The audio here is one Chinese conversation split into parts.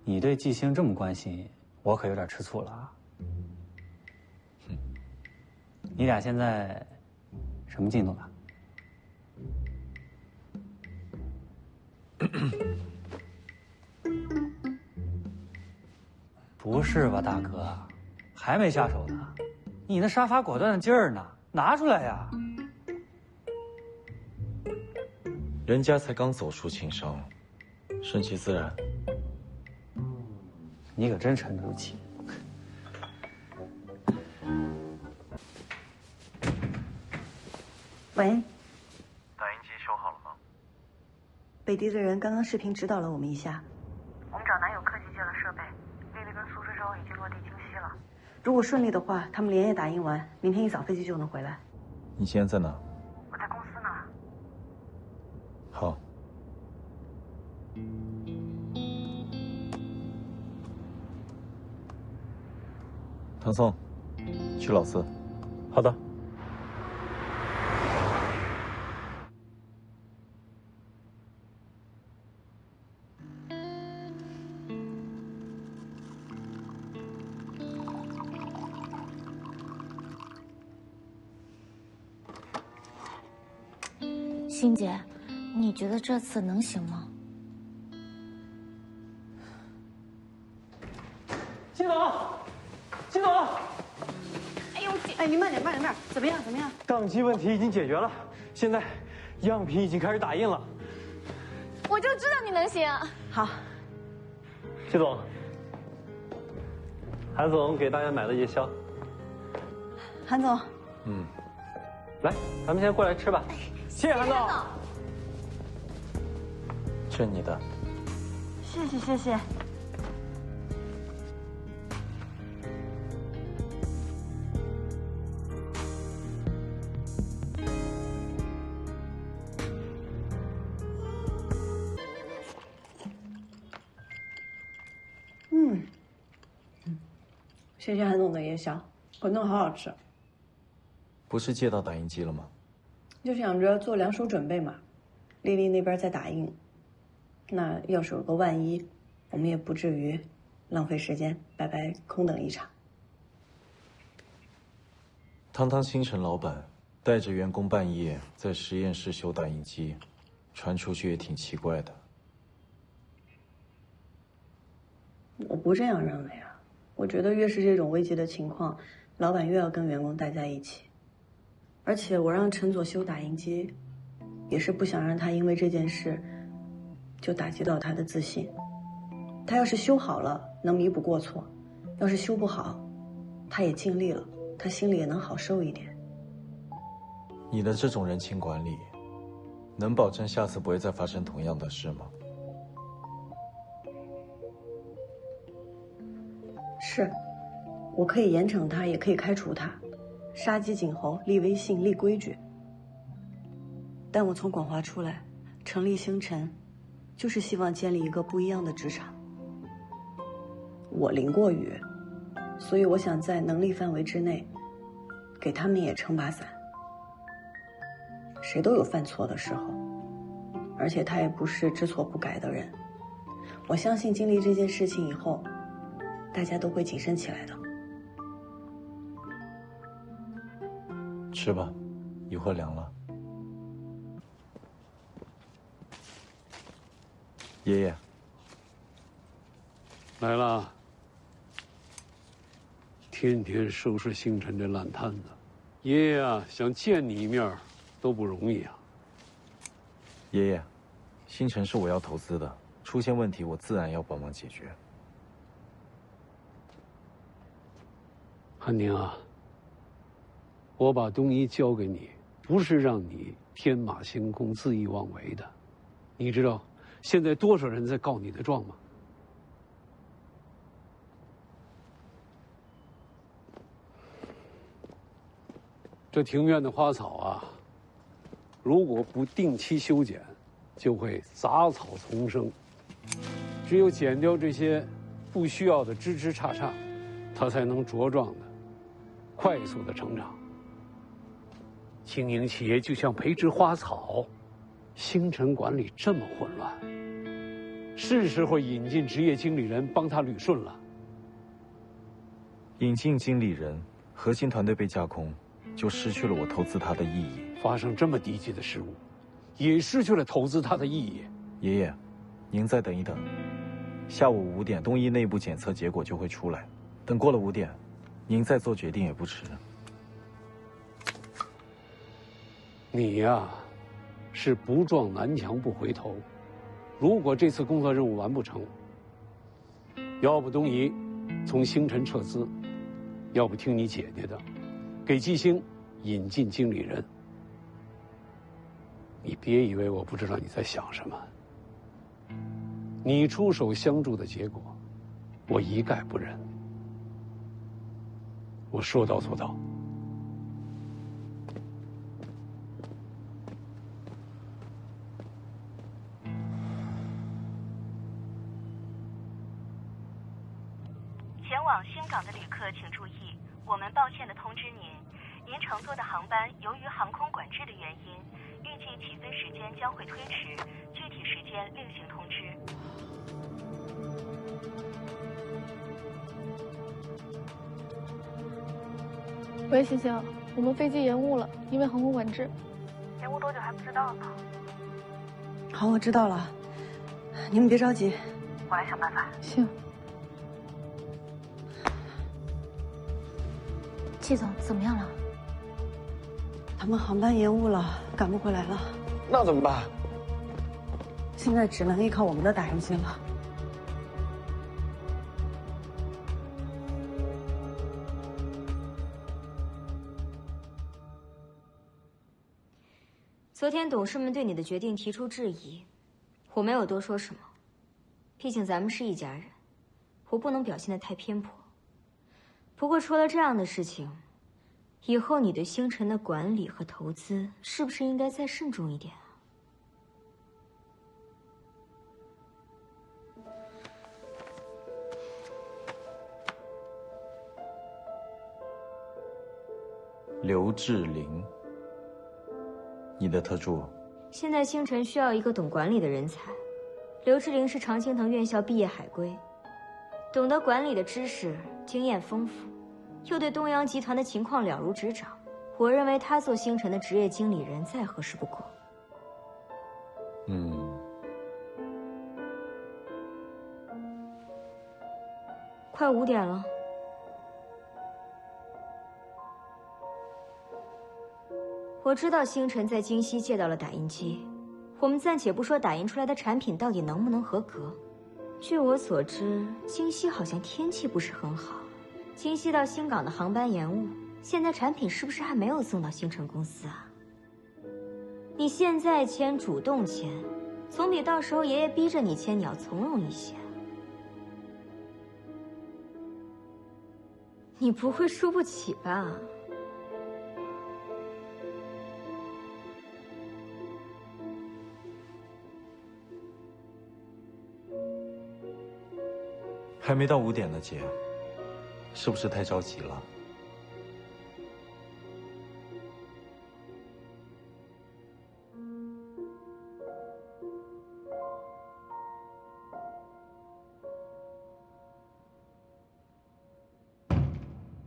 你对季星这么关心，我可有点吃醋了啊。你俩现在什么进度了？不是吧，大哥，还没下手呢？你那杀伐果断的劲儿呢？拿出来呀！人家才刚走出情伤，顺其自然。你可真沉得住气。喂，打印机修好了吗？北迪的人刚刚视频指导了我们一下，我们找男友科技界的设备，丽丽跟苏之洲已经落地清晰了。如果顺利的话，他们连夜打印完，明天一早飞机就能回来。你现在在哪？我在公司呢。好。唐宋，去老四。好的。欣姐，你觉得这次能行吗？金总，金总，哎呦，哎，你慢点，慢点，慢点，怎么样？怎么样？宕机问题已经解决了，现在样品已经开始打印了。我就知道你能行。好，季总，韩总给大家买了夜宵。韩总，来，咱们先过来吃吧。谢谢韩总。这你的。谢谢谢谢。谢谢韩总的夜宵，馄饨好好吃。不是借到打印机了吗？就想着做两手准备嘛，丽丽那边在打印，那要是有个万一，我们也不至于浪费时间，白白空等一场。堂堂星辰老板带着员工半夜在实验室修打印机，传出去也挺奇怪的。我不这样认为啊，我觉得越是这种危急的情况，老板越要跟员工待在一起。而且我让陈佐修打印机，也是不想让他因为这件事就打击到他的自信。他要是修好了，能弥补过错；要是修不好，他也尽力了，他心里也能好受一点。你的这种人情管理，能保证下次不会再发生同样的事吗？是，我可以严惩他，也可以开除他。杀鸡儆猴，立威信，立规矩。但我从广华出来，成立星辰，就是希望建立一个不一样的职场。我淋过雨，所以我想在能力范围之内，给他们也撑把伞。谁都有犯错的时候，而且他也不是知错不改的人。我相信经历这件事情以后，大家都会谨慎起来的。吃吧，一会儿凉了。爷爷，来了。天天收拾星辰这烂摊子，爷爷啊，想见你一面都不容易啊。爷爷，星辰是我要投资的，出现问题我自然要帮忙解决。汉宁啊，我把东一交给你，不是让你天马行空、恣意妄为的。你知道现在多少人在告你的状吗？这庭院的花草啊，如果不定期修剪，就会杂草丛生。只有剪掉这些不需要的枝枝杈杈，它才能茁壮的、快速的成长。经营企业就像培植花草，星辰管理这么混乱，是时候引进职业经理人帮他捋顺了。引进经理人，核心团队被架空，就失去了我投资他的意义。发生这么低级的失误，也失去了投资他的意义。爷爷，您再等一等，下午5点东医内部检测结果就会出来，等过了5点，您再做决定也不迟。你呀，是不撞南墙不回头。如果这次工作任务完不成，要不东仪从星辰撤资，要不听你姐姐的，给季星引进经理人。你别以为我不知道你在想什么。你出手相助的结果，我一概不忍。我说到做到。前往新港的旅客请注意，我们抱歉地通知您，您乘坐的航班由于航空管制的原因，预计起飞时间将会推迟，具体时间另行通知。喂，星星，我们飞机延误了，因为航空管制。延误多久还不知道呢？好，我知道了，你们别着急，我来想办法。行。季总怎么样了？他们航班延误了，赶不回来了。那怎么办？现在只能依靠我们的打印机了。昨天董事们对你的决定提出质疑，我没有多说什么，毕竟咱们是一家人，我不能表现得太偏颇。不过出了这样的事情，以后你对星辰的管理和投资是不是应该再慎重一点啊？刘志玲，你的特助。现在星辰需要一个懂管理的人才，刘志玲是常青藤院校毕业海归，懂得管理的知识，经验丰富，又对东洋集团的情况了如指掌。我认为他做星辰的职业经理人再合适不过。快5点了。我知道星辰在京西借到了打印机，我们暂且不说打印出来的产品到底能不能合格。据我所知，京西好像天气不是很好，京西到新港的航班延误，现在产品是不是还没有送到星辰公司啊？你现在签，主动签，总比到时候爷爷逼着你签你要从容一些。你不会输不起吧？还没到5点呢，姐，是不是太着急了？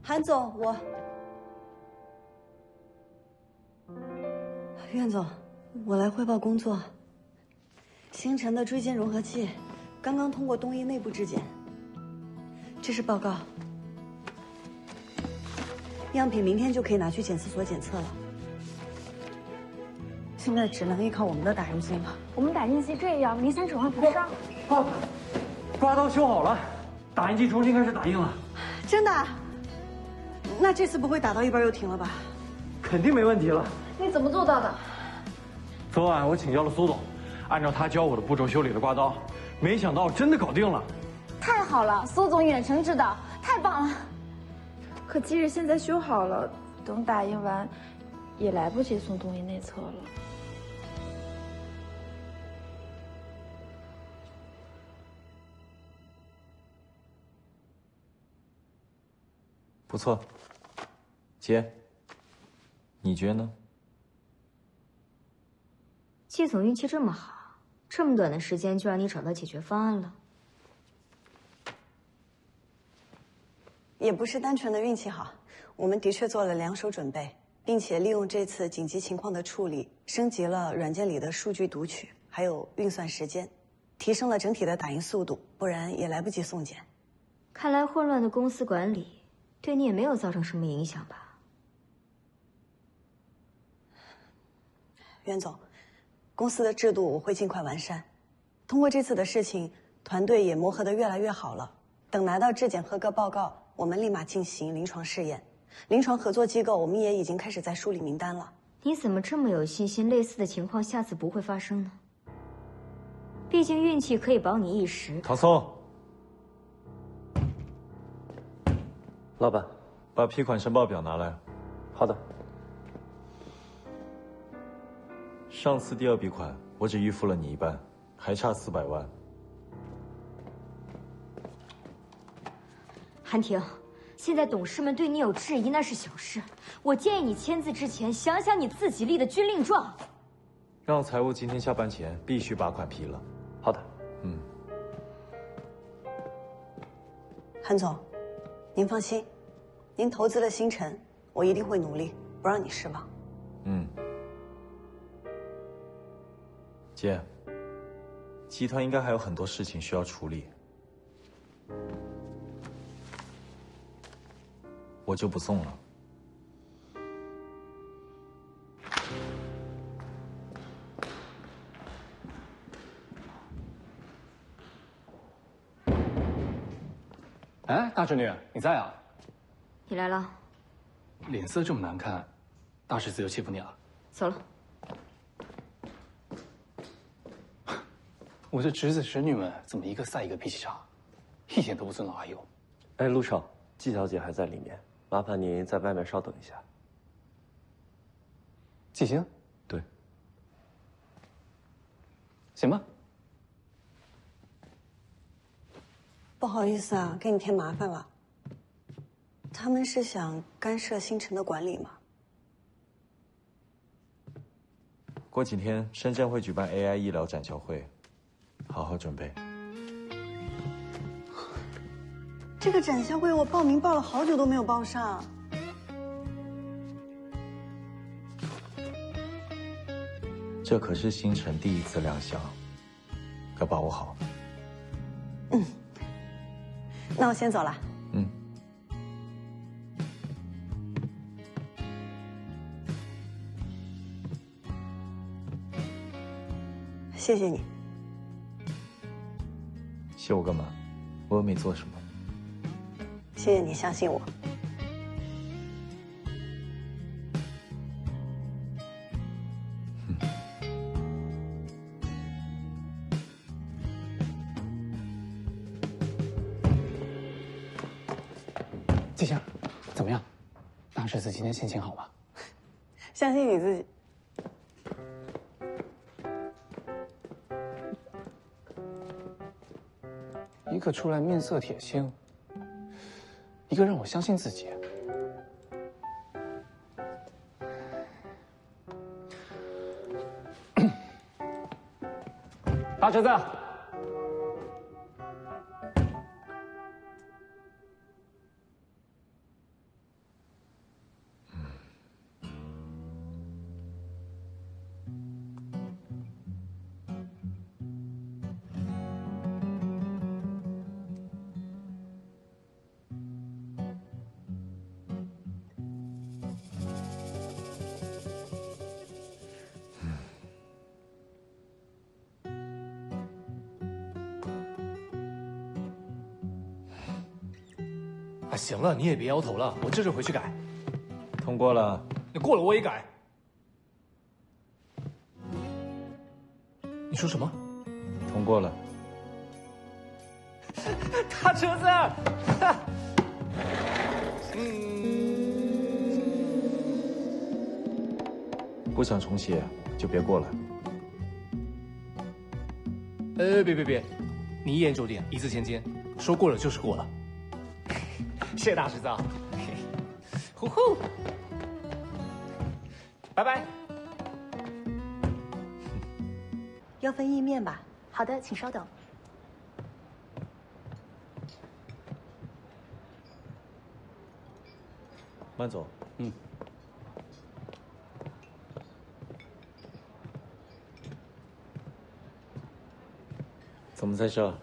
韩总，苑总，我来汇报工作。星辰的椎间融合器刚刚通过东医内部质检。这是报告，样品明天就可以拿去检测所检测了。现在只能依靠我们的打印机了。我们打印机这样，明显指望不上。刮刀修好了，打印机重新开始打印了。真的？那这次不会打到一半又停了吧？肯定没问题了。你怎么做到的？昨晚我请教了苏总，按照他教我的步骤修理了刮刀，没想到真的搞定了。太好了，苏总远程指导，太棒了。可即使现在修好了，等打印完，也来不及送东医内测了。不错，姐，你觉得呢？季总运气这么好，这么短的时间就让你找到解决方案了？也不是单纯的运气好，我们的确做了2手准备，并且利用这次紧急情况的处理，升级了软件里的数据读取，还有运算时间，提升了整体的打印速度，不然也来不及送检。看来混乱的公司管理对你也没有造成什么影响吧？袁总，公司的制度我会尽快完善。通过这次的事情，团队也磨合得越来越好了。等拿到质检合格报告，我们立马进行临床试验。临床合作机构我们也已经开始在梳理名单了。你怎么这么有信心，类似的情况下次不会发生呢？毕竟运气可以保你一时。唐松，老板，把批款申报表拿来。好的。上次第2笔款我只预付了你1半，还差400万。韩婷，现在董事们对你有质疑那是小事，我建议你签字之前想想你自己立的军令状。让财务今天下班前必须把款批了。好的。韩总，您放心，您投资了星辰，我一定会努力，不让你失望。姐，集团应该还有很多事情需要处理，我就不送了。哎，大侄女，你在啊？你来了。脸色这么难看，大侄子又欺负你了？走了。我这侄子侄女们怎么一个赛一个脾气差，一点都不尊老爱幼。哎，陆少，季小姐还在里面，麻烦您在外面稍等一下。季星？对。行吧。不好意思啊，给你添麻烦了。他们是想干涉星辰的管理吗？过几天深圳会举办 AI 医疗展销会，好好准备。这个展销会我报名报了好久都没有报上。这可是星辰第1次亮相，可把握好。那我先走了。谢谢你。谢我干嘛？我又没做什么。谢谢你相信我。季星，怎么样？大侄子今天心情好吗？相信你自己。一个出来面色铁青，一个让我相信自己。大侄子。啊，行了，你也别摇头了，我这就回去改。通过了。你过了我也改。你说什么？通过了。大侄子。不想重写就别过来。别，你一言九鼎，一字千金，说过了就是过了。谢谢大侄子啊！呼呼，拜拜。要份意面吧？好的，请稍等。慢走。嗯。怎么在这儿？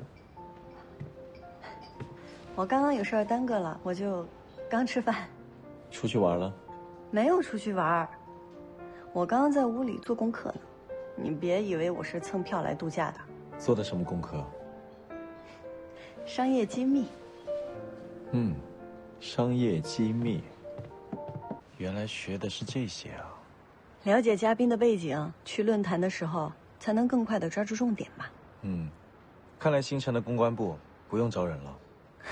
我刚刚有事儿耽搁了，我就刚吃饭。出去玩了？没有出去玩，我刚刚在屋里做功课呢。你别以为我是蹭票来度假的。做的什么功课？商业机密。商业机密。原来学的是这些啊！了解嘉宾的背景，去论坛的时候才能更快地抓住重点嘛。看来星辰的公关部不用招人了。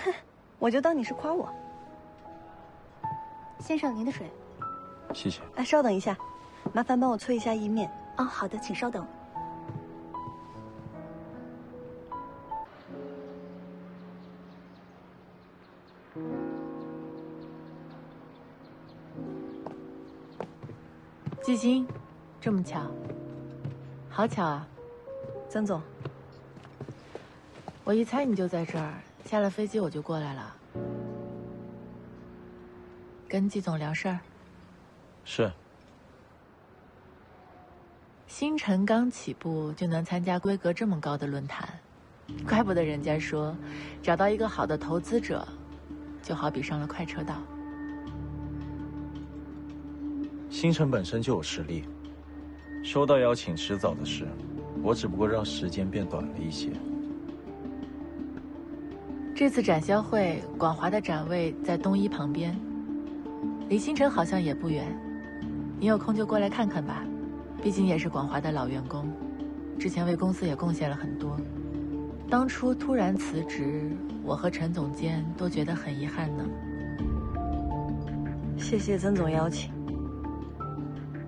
哼，我就当你是夸我。先生，您的水。谢谢。哎，稍等一下，麻烦帮我催一下意面。哦，好的，请稍等。季星，这么巧，好巧啊！曾总，我一猜你就在这儿，下了飞机我就过来了。跟季总聊事儿。是。星辰刚起步就能参加规格这么高的论坛，怪不得人家说，找到一个好的投资者，就好比上了快车道。星辰本身就有实力，收到邀请迟早的事，我只不过让时间变短了一些。这次展销会，广华的展位在东一旁边，离星辰好像也不远，你有空就过来看看吧，毕竟也是广华的老员工，之前为公司也贡献了很多。当初突然辞职，我和陈总监都觉得很遗憾呢。谢谢曾总邀请。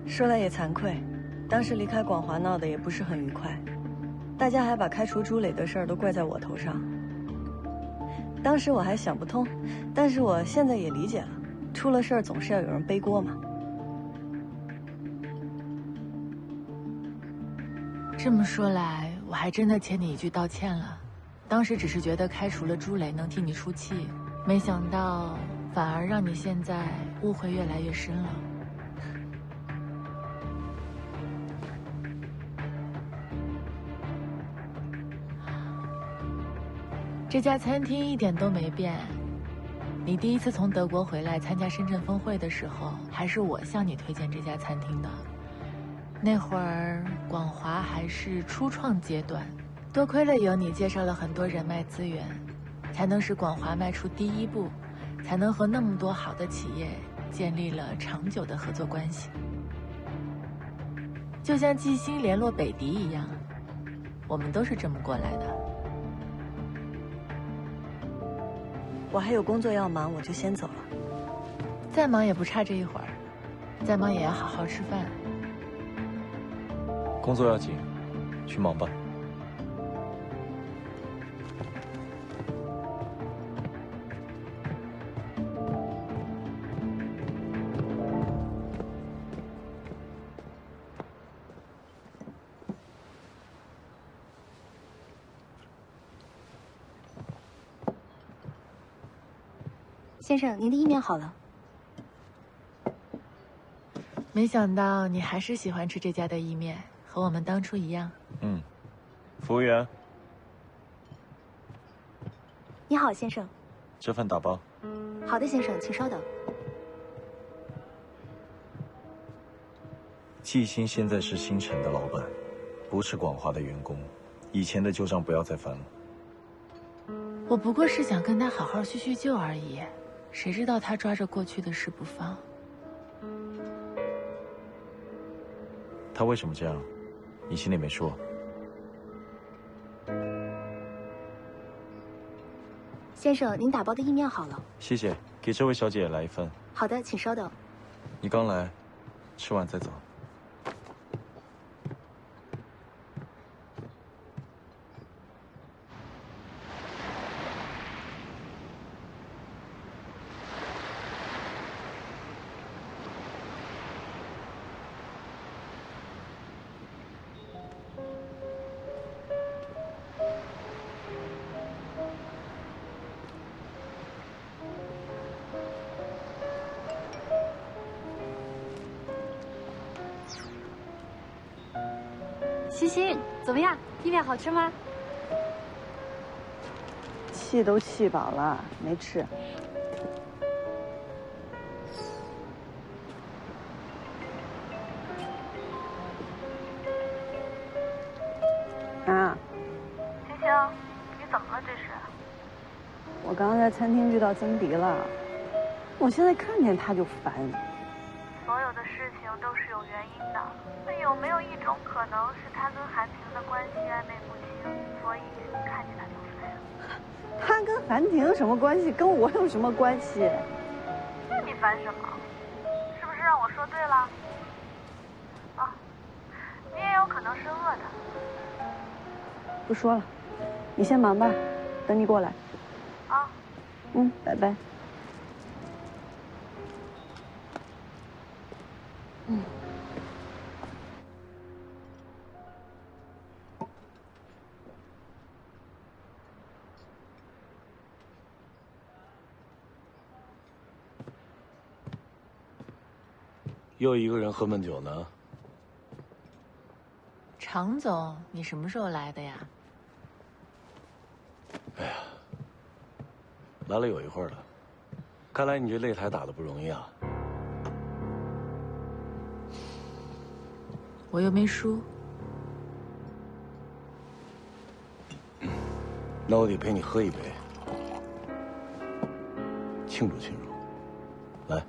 说来也惭愧，当时离开广华闹得也不是很愉快，大家还把开除朱磊的事儿都怪在我头上。当时我还想不通，但是我现在也理解了，出了事儿总是要有人背锅嘛。这么说来，我还真的欠你一句道歉了。当时只是觉得开除了朱磊能替你出气，没想到反而让你现在误会越来越深了。这家餐厅一点都没变。你第一次从德国回来参加深圳峰会的时候，还是我向你推荐这家餐厅的。那会儿广华还是初创阶段，多亏了有你介绍了很多人脉资源，才能使广华迈出第一步，才能和那么多好的企业建立了长久的合作关系。就像季星联络北迪一样，我们都是这么过来的。我还有工作要忙，我就先走了。再忙也不差这一会儿，再忙也要好好吃饭。工作要紧，去忙吧。先生，您的意面好了。没想到你还是喜欢吃这家的意面，和我们当初一样。服务员，你好，先生。这份打包。好的，先生，请稍等。季星现在是星辰的老板，不是广华的员工，以前的旧账不要再翻了。我不过是想跟他好好叙叙旧而已。谁知道他抓着过去的事不放。他为什么这样？你心里没数？先生，您打包的意面好了。谢谢，给这位小姐来一份。好的，请稍等。你刚来，吃完再走。欣欣，怎么样？意面好吃吗？气都气饱了，没吃。啊，星星，你怎么了这是？我刚刚在餐厅遇到曾迪了，我现在看见他就烦。所有的事情都是有原因的，那有没有一种可能是他跟韩婷的关系暧昧不清，所以看见他就烦？他跟韩婷有什么关系？跟我有什么关系？那你烦什么？是不是让我说对了？啊，你也有可能是饿的。不说了，你先忙吧，等你过来。啊。嗯，拜拜。嗯。又一个人喝闷酒呢？常总，你什么时候来的呀？哎呀，来了有一会儿了。看来你这擂台打得不容易啊。我又没输。那我得陪你喝一杯，庆祝庆祝。来。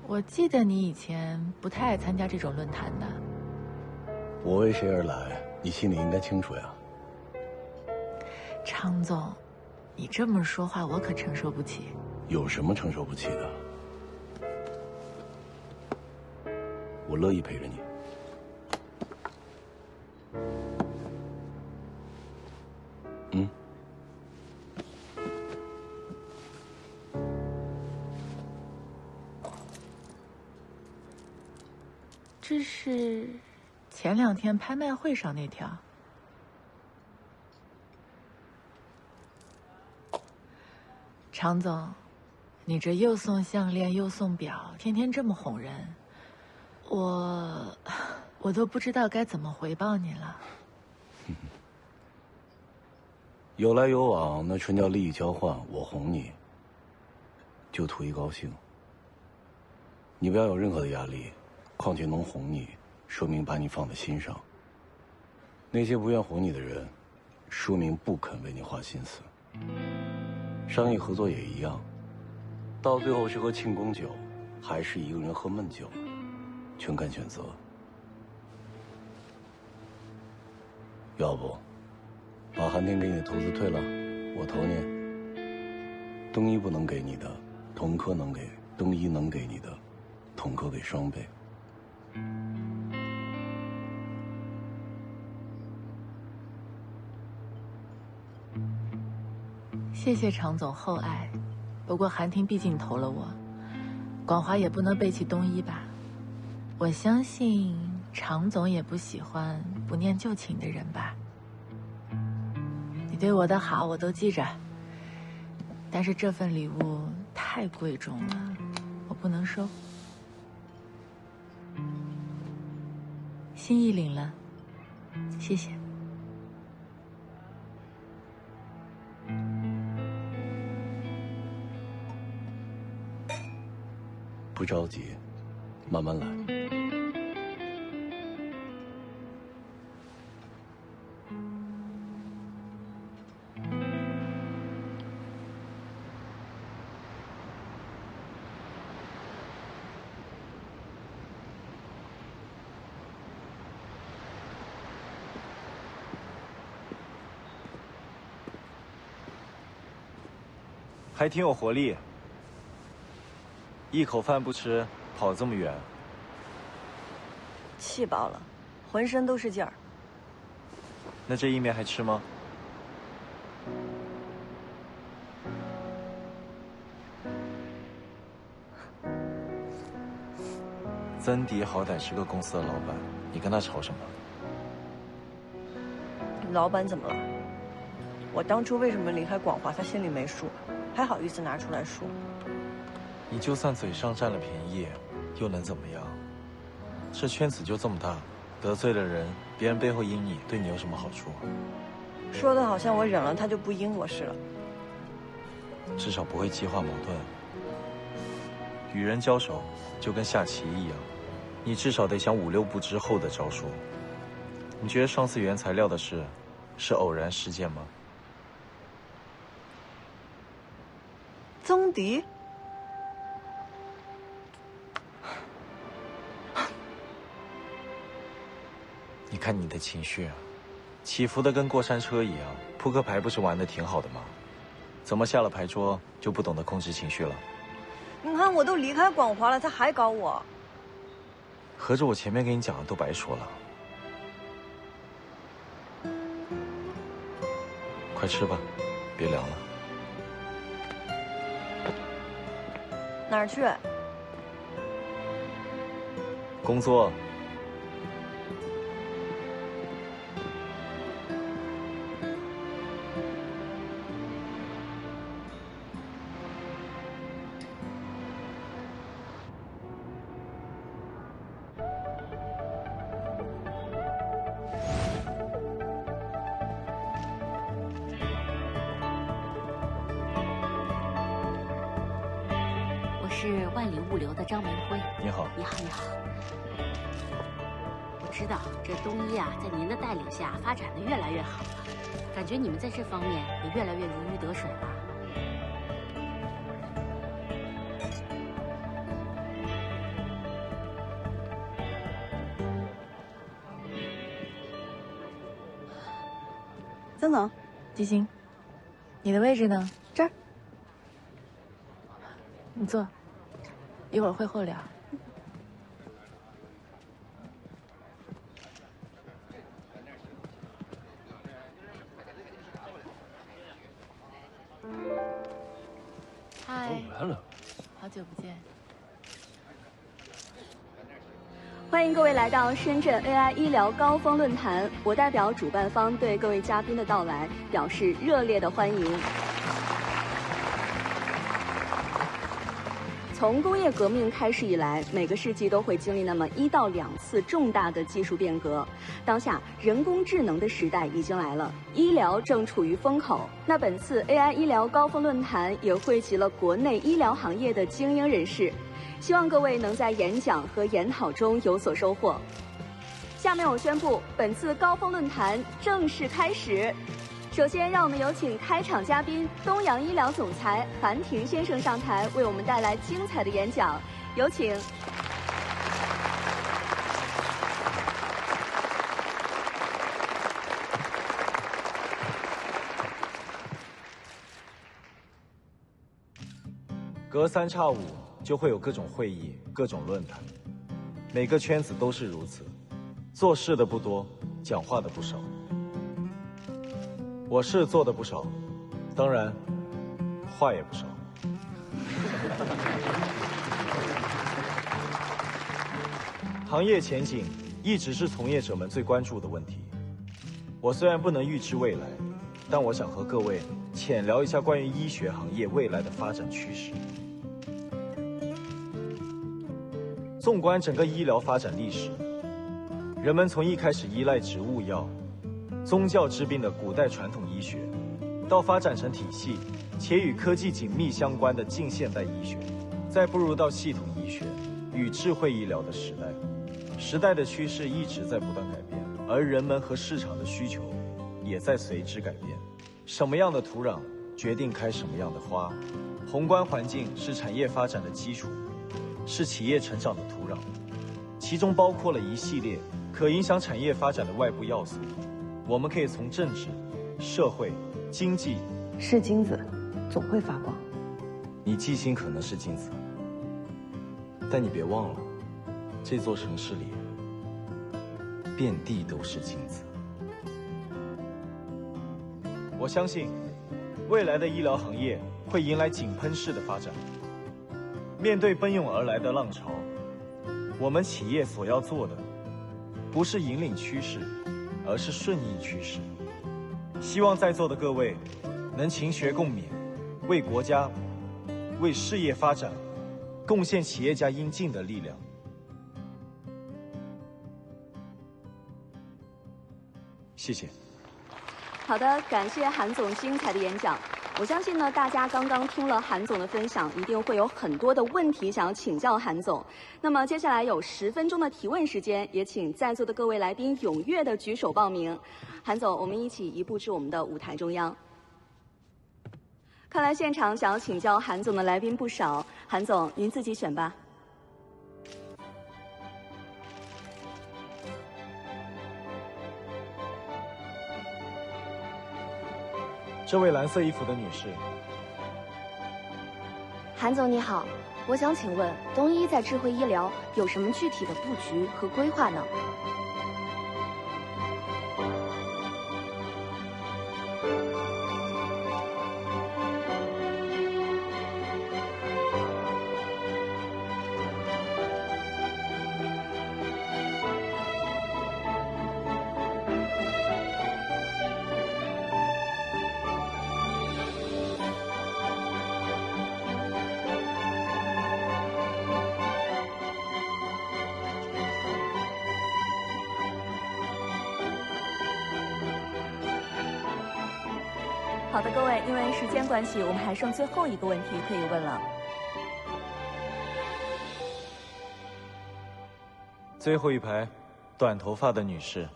我记得你以前不太爱参加这种论坛的。我为谁而来，你心里应该清楚呀。常总，你这么说话，我可承受不起。有什么承受不起的？我乐意陪着你。嗯。这是前2天拍卖会上那条。常总，你这又送项链又送表，天天这么哄人，我都不知道该怎么回报你了。有来有往，那纯叫利益交换。我哄你，就图一高兴。你不要有任何的压力。况且能哄你，说明把你放在心上。那些不愿哄你的人，说明不肯为你花心思。商业合作也一样，到最后是喝庆功酒，还是一个人喝闷酒，全看选择。要不，把韩天给你的投资退了，我投你。东一不能给你的，同科能给；东一能给你的，同科给双倍。谢谢常总厚爱，不过韩婷毕竟投了我，广华也不能背弃东一吧。我相信常总也不喜欢不念旧情的人吧。你对我的好我都记着，但是这份礼物太贵重了，我不能收。心意领了，谢谢。不着急，慢慢来。还挺有活力。一口饭不吃，跑这么远。气饱了，浑身都是劲儿。那这意面还吃吗？曾迪好歹是个公司的老板，你跟他吵什么？老板怎么了？我当初为什么离开广华，他心里没数。还好意思拿出来说。你就算嘴上占了便宜，又能怎么样？这圈子就这么大，得罪了人，别人背后阴你，对你有什么好处？说的好像我忍了他就不阴我似的。至少不会激化矛盾。与人交手就跟下棋一样，你至少得想5、6步之后的招数。你觉得上次原材料的事是偶然事件吗？宗迪。你看你的情绪啊，起伏的跟过山车一样。扑克牌不是玩的挺好的吗？怎么下了牌桌就不懂得控制情绪了？你看我都离开广华了，他还搞我。合着我前面跟你讲的都白说了。快吃吧，别凉了。哪儿去？工作。是万里物流的张明辉。你好。你好，你好。我知道这东医啊，在您的带领下发展的越来越好了，感觉你们在这方面也越来越如鱼得水了。曾总，季星，你的位置呢？这儿。你坐。一会儿会后聊。嗨，来了，好久不见。欢迎各位来到深圳 AI 医疗高峰论坛，我代表主办方对各位嘉宾的到来表示热烈的欢迎。从工业革命开始以来，每个世纪都会经历那么1到2次重大的技术变革。当下，人工智能的时代已经来了，医疗正处于风口。那本次 AI 医疗高峰论坛也汇集了国内医疗行业的精英人士，希望各位能在演讲和研讨中有所收获。下面我宣布，本次高峰论坛正式开始。首先，让我们有请开场嘉宾东洋医疗总裁韩婷先生上台，为我们带来精彩的演讲。有请。隔3差5就会有各种会议、各种论坛，每个圈子都是如此。做事的不多，讲话的不少。我是做的不少，当然，话也不少。行业前景一直是从业者们最关注的问题。我虽然不能预知未来，但我想和各位浅聊一下关于医学行业未来的发展趋势。纵观整个医疗发展历史，人们从一开始依赖植物药、宗教治病的古代传统医学，到发展成体系且与科技紧密相关的近现代医学，再步入到系统医学与智慧医疗的时代。时代的趋势一直在不断改变，而人们和市场的需求也在随之改变。什么样的土壤决定开什么样的花，宏观环境是产业发展的基础，是企业成长的土壤，其中包括了一系列可影响产业发展的外部要素。我们可以从政治、社会、经济。是金子，总会发光。你记性可能是金子，但你别忘了，这座城市里遍地都是金子。我相信，未来的医疗行业会迎来井喷式的发展。面对奔涌而来的浪潮，我们企业所要做的，不是引领趋势，而是顺应趋势。希望在座的各位能勤学共勉，为国家、为事业发展贡献企业家应尽的力量。谢谢。好的，感谢韩总精彩的演讲。我相信呢，大家刚刚听了韩总的分享，一定会有很多的问题想要请教韩总。那么接下来有10分钟的提问时间，也请在座的各位来宾踊跃的举手报名。韩总，我们一起移步至我们的舞台中央。看来现场想要请教韩总的来宾不少，韩总您自己选吧。这位蓝色衣服的女士，韩总你好，我想请问东医在智慧医疗有什么具体的布局和规划呢？好的，各位，因为时间关系，我们还剩最后一个问题可以问了。最后一排，短头发的女士。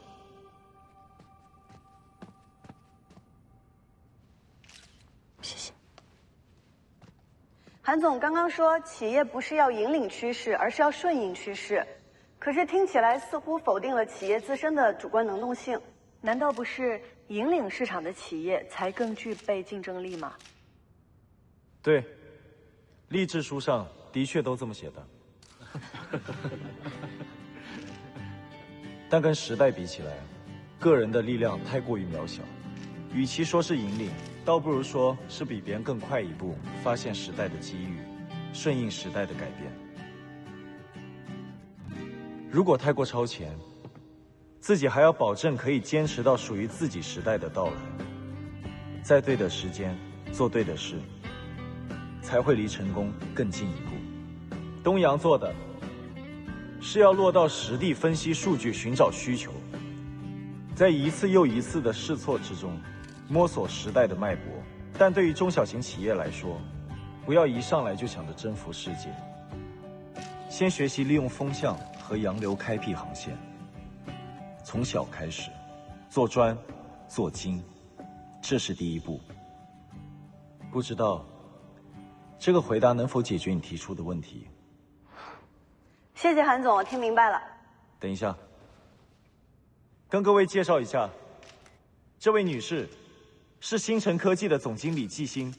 谢谢。韩总刚刚说，企业不是要引领趋势，而是要顺应趋势，可是听起来似乎否定了企业自身的主观能动性。难道不是引领市场的企业才更具备竞争力吗？对，励志书上的确都这么写的。但跟时代比起来，个人的力量太过于渺小。与其说是引领，倒不如说是比别人更快一步，发现时代的机遇，顺应时代的改变。如果太过超前，自己还要保证可以坚持到属于自己时代的到来，在对的时间做对的事，才会离成功更进一步。东阳做的是要落到实地分析数据，寻找需求，在一次又一次的试错之中摸索时代的脉搏。但对于中小型企业来说，不要一上来就想着征服世界，先学习利用风向和洋流开辟航线，从小开始，做专做精，这是第一步。不知道这个回答能否解决你提出的问题？谢谢韩总，我听明白了。等一下，跟各位介绍一下，这位女士是星辰科技的总经理季星。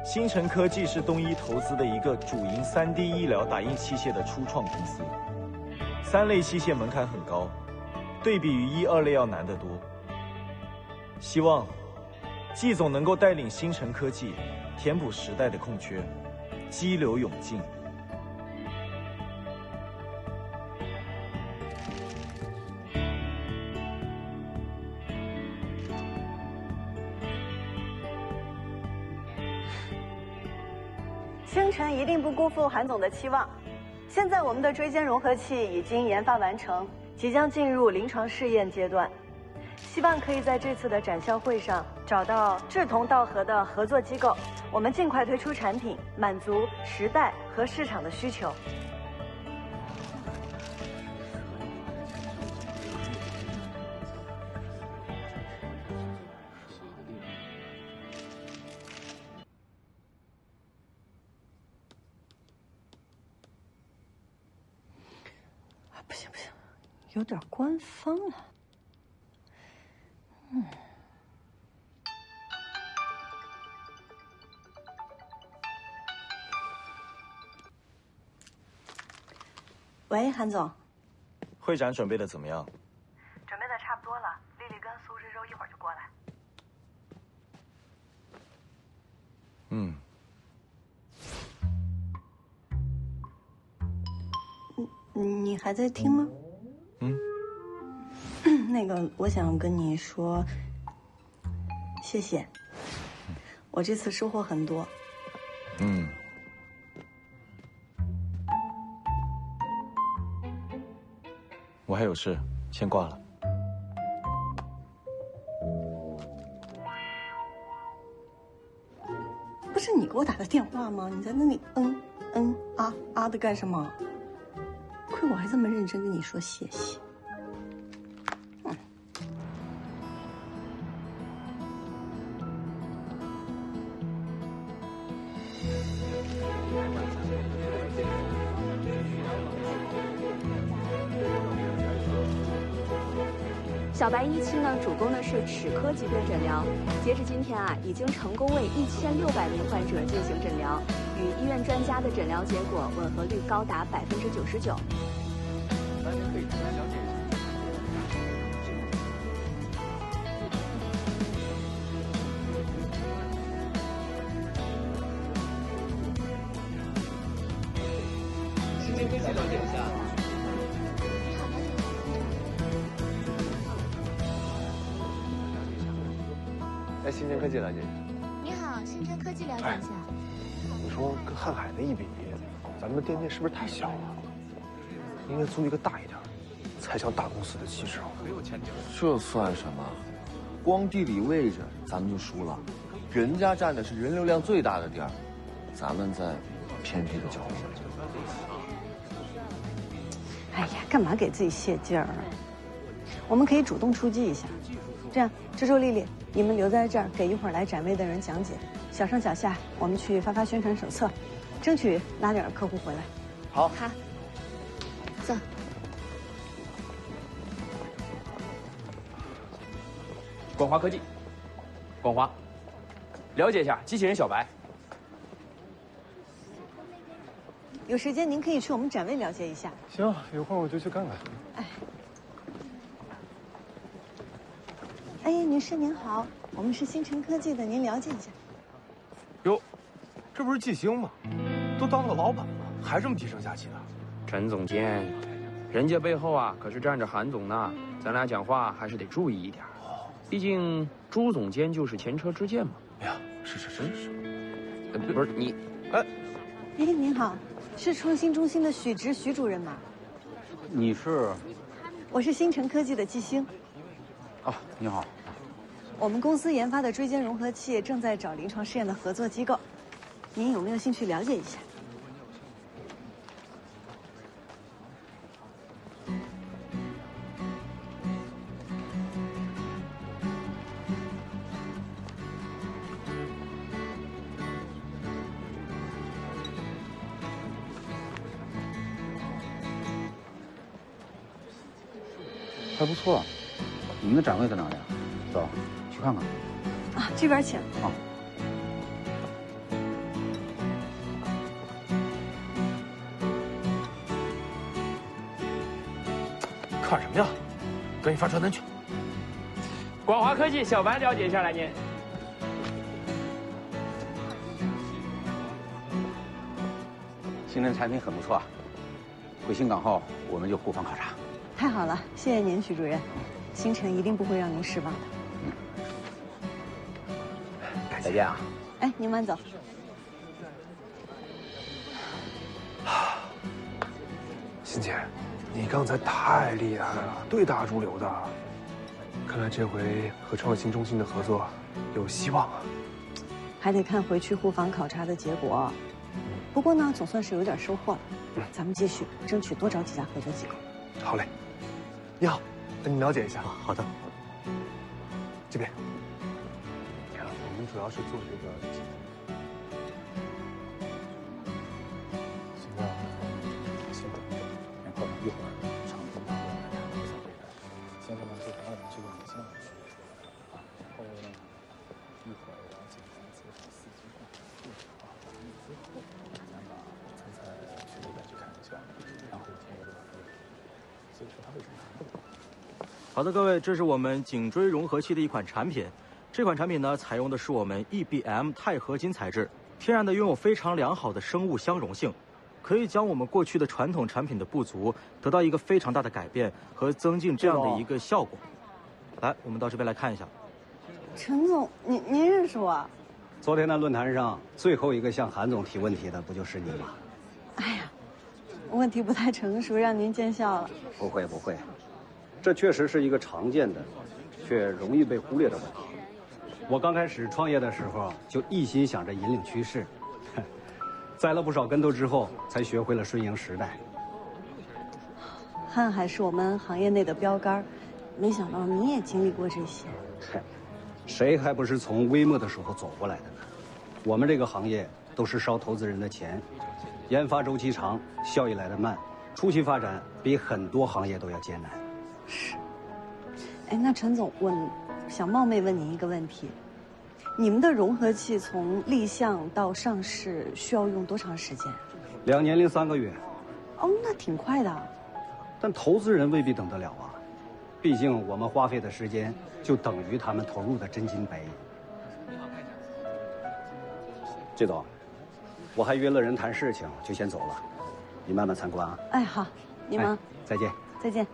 星辰科技是东医投资的一个主营 3D 医疗打印器械的初创公司。3类器械门槛很高，对比于1、2类要难得多。希望季总能够带领星辰科技填补时代的空缺，激流勇进。星辰一定不辜负韩总的期望。现在我们的椎间融合器已经研发完成，即将进入临床试验阶段。希望可以在这次的展销会上找到志同道合的合作机构，我们尽快推出产品，满足时代和市场的需求。不行不行，有点官方了。喂，韩总。会展准备的怎么样？准备的差不多了，丽丽跟苏之舟一会儿就过来。你还在听吗？那个，我想跟你说，谢谢。我这次收获很多。嗯。我还有事，先挂了。不是你给我打的电话吗？你在那里啊的干什么？亏我还这么认真跟你说谢谢。小白1期呢，主攻的是齿科疾病诊疗。截至今天啊，已经成功为1600名患者进行诊疗，与医院专家的诊疗结果吻合率高达99%。大家可以简单了解一下。今天可以了解一下。来新城科技了解一下。你好，新城科技了解一下。你说跟瀚海的一比，咱们店面是不是太小了？应该租一个大一点，才像大公司的气质。很有前景。这算什么？光地理位置咱们就输了，人家占的是人流量最大的地儿，咱们在偏僻的角落。哎呀，干嘛给自己泄劲儿啊？我们可以主动出击一下。这样，周周、丽丽，你们留在这儿给一会儿来展位的人讲解。小上小下，我们去发宣传手册，争取拉点客户回来。好，好，走。广华科技，广华，了解一下机器人小白。有时间您可以去我们展位了解一下。行，有空我就去看看。哎，女士您好，我们是新城科技的，您了解一下。哟，这不是季星吗？都当了老板了，还这么低声下气的。陈总监，人家背后啊可是站着韩总呢，咱俩讲话还是得注意一点。毕竟朱总监就是前车之鉴嘛。哎呀，是。不是你，哎，您好，是创新中心的许直许主任吗？你是？我是新城科技的季星。哦，你好。我们公司研发的椎间融合器正在找临床试验的合作机构，您有没有兴趣了解一下？还不错，你们的展位在哪里啊？走，去看看。啊，这边请。啊。看什么呀？赶紧发传单去。广华科技小白了解一下来您。新城产品很不错啊，回新港后我们就互访考察。太好了，谢谢您，许主任。新城一定不会让您失望的。再见啊！哎，您慢走。欣姐，你刚才太厉害了，对答如流的。看来这回和创新中心的合作有希望啊。还得看回去互访考察的结果。不过呢，总算是有点收获了。咱们继续争取多找几家合作机构。好嘞。你好，跟你了解一下。好的。这边。我们主要是做这个。现在先等着，然后一会儿长途过来，然后再回来。现在呢，就把我们这个影像处理出来啊，然后呢，一会儿我要简单介绍4句话，完了之后，咱把参赛去那边去看一下，然后听我的反馈。所以说他为什么拿不了？好的，各位，这是我们颈椎融合器的一款产品。这款产品呢，采用的是我们 EBM 钛合金材质，天然的拥有非常良好的生物相容性，可以将我们过去的传统产品的不足得到一个非常大的改变和增进这样的一个效果。来，我们到这边来看一下。陈总，您认识我？昨天的论坛上，最后一个向韩总提问题的不就是你吗？哎呀，问题不太成熟，让您见笑了。不会不会，这确实是一个常见的，却容易被忽略的问题。我刚开始创业的时候，就一心想着引领趋势，栽了不少跟头之后，才学会了顺应时代。瀚海是我们行业内的标杆，没想到你也经历过这些。谁还不是从微末的时候走过来的呢？我们这个行业都是烧投资人的钱，研发周期长，效益来得慢，初期发展比很多行业都要艰难。是。哎，那陈总，我想冒昧问您一个问题：你们的融合器从立项到上市需要用多长时间？2年零3个月。哦，那挺快的。但投资人未必等得了啊，毕竟我们花费的时间就等于他们投入的真金白银。季总，我还约了人谈事情，就先走了，你慢慢参观啊。哎，好，你忙。再见。再见。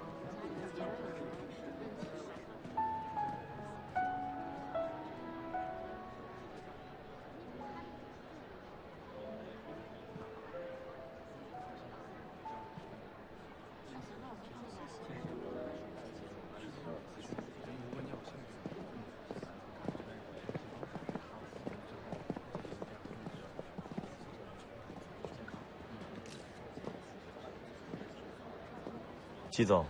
季总，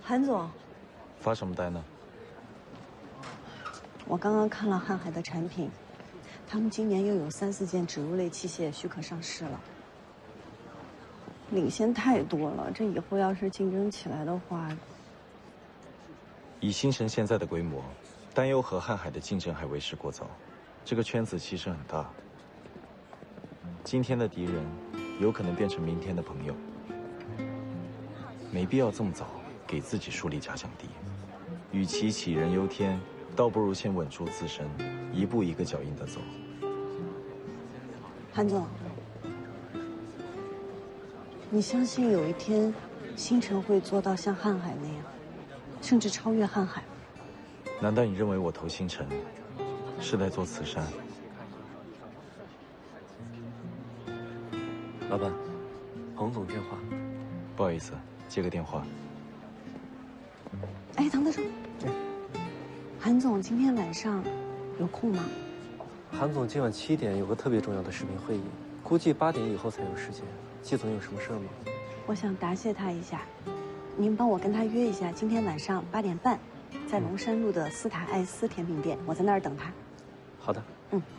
韩总，发什么呆呢？我刚刚看了瀚海的产品，他们今年又有3、4件植物类器械许可上市了，领先太多了。这以后要是竞争起来的话，以星辰现在的规模，担忧和瀚海的竞争还为时过早。这个圈子其实很大，今天的敌人有可能变成明天的朋友。没必要这么早给自己树立假想敌，与其杞人忧天，倒不如先稳住自身，一步一个脚印的走。韩总，你相信有一天，星辰会做到像瀚海那样，甚至超越瀚海？难道你认为我投星辰是在做慈善？老板，彭总电话。不好意思。接个电话。哎，唐德胜，韩总今天晚上有空吗？韩总今晚7点有个特别重要的视频会议，估计8点以后才有时间。季总有什么事吗？我想答谢他一下，您帮我跟他约一下，今天晚上8点半，在龙山路的斯塔艾斯甜品店，我在那儿等他。好的。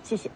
谢谢。